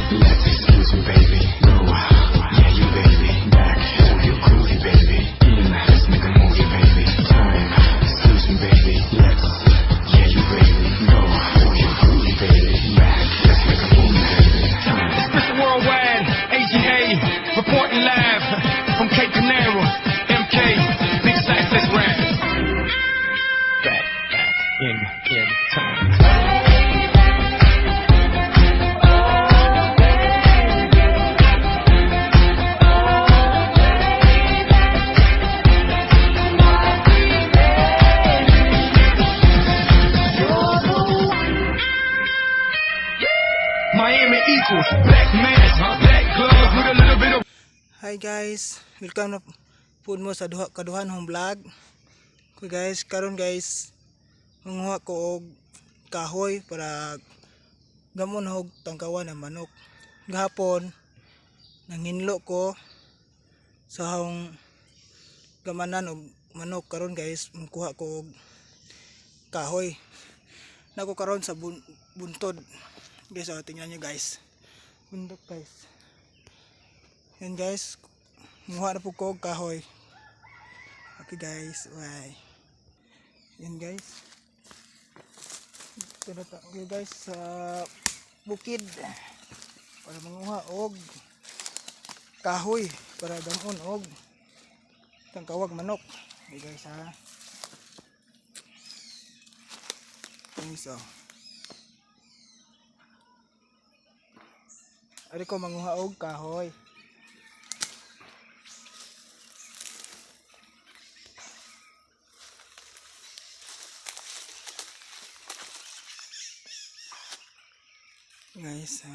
Let's excuse me, baby. Go, yeah, you baby. Back, so you groovy, baby. In, let's make a movie, baby. Time, excuse me, baby. Let's, yeah, you baby. Go, so you groovy, baby. Back, let's make a movie, baby. Time. It's Mr. Worldwide, AGA, reporting live from Cape Canaveral, MK, Big Size, let's rap. Back in time. Miami equals black mask, black gloves with a little bit of. Hi guys, welcome na pud mo sa kaduhan hong vlog. Okay guys, karon guys, manguha ko og kahoy para gamon og tangkawan ng manok. Gahapon nanghinlo ko sa hong gamanan og manok. Karon guys, manguha ko og kahoy. Nako karon sa buntod. Guys, tingnan niyo guys. Bundok guys. Yan guys, muha na po ko kahoy. Okay guys, why? Yan guys. Okay guys, sa bukid para manguha og kahoy para gamon og tangkawag manok. Okay guys ha. Guys, ari ko manguha og kahoy. Guys,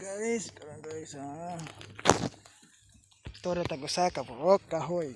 guys, karon guys tore tag usa ka purok kahoy.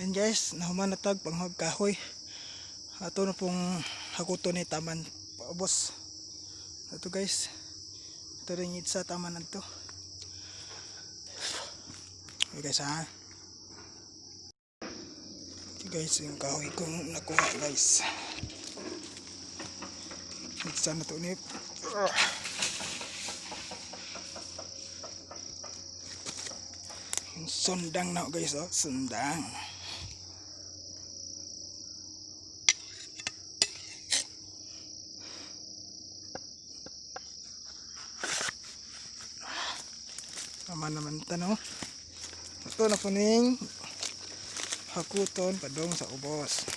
And guys, nahuman na tag panghag kahoy. Ato na pong hakuto ni taman paubos. Ito guys. Ito rin sa taman na to. Okay guys ha. Ito guys yung kahoy kong nakuha guys. Itsa na to ni. Yung sundang na guys oh. Sundang. Naman tanong. Ito na po ning hakuton padong sa ubos.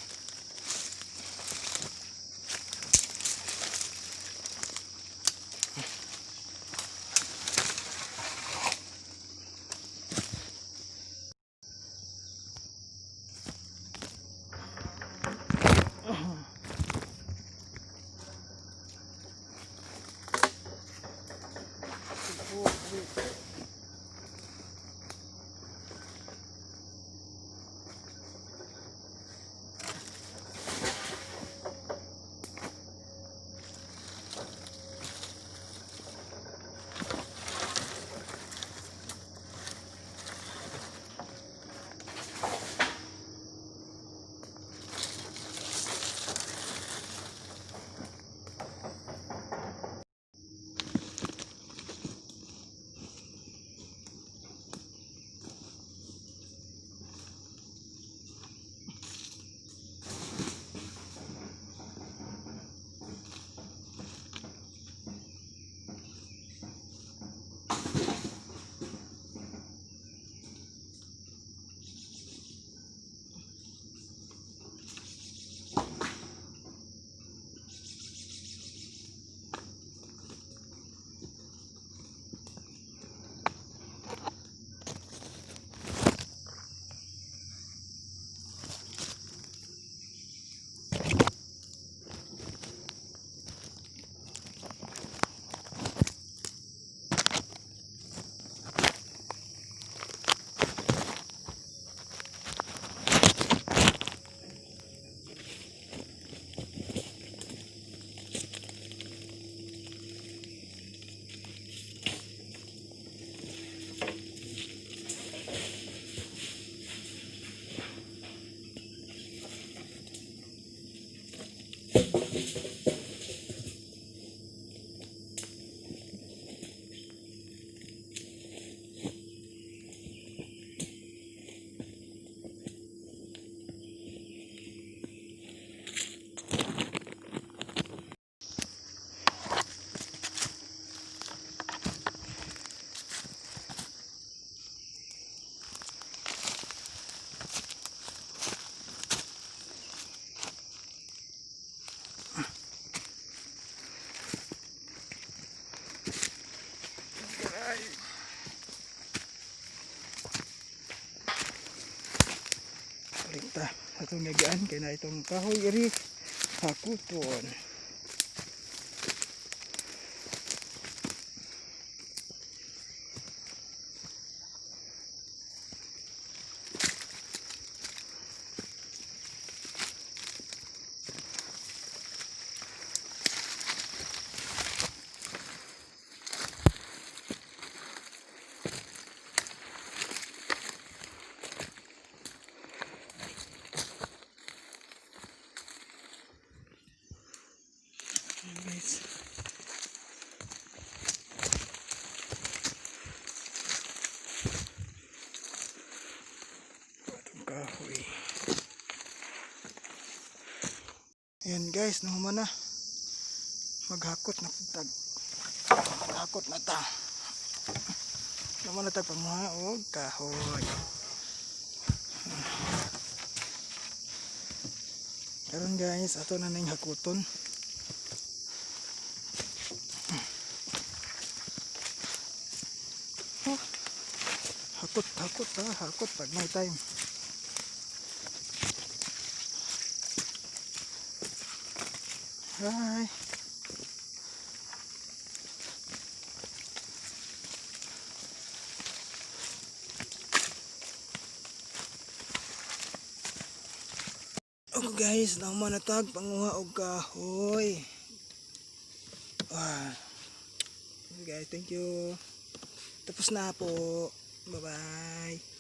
Ta atong nagaan kay na itong kahoy iri hakuton. Guys, itong kahoy. Ayan guys, nahuman na. Maghakot na putag. Maghakot na ta. Naman na tayo pamuha o kahoy. Karon guys, ato na ning hakuton. Hakot pag may time. Hi. guys, naman natag panguha og kahoy. Okay guys, thank you. Tapos na po. Bye bye.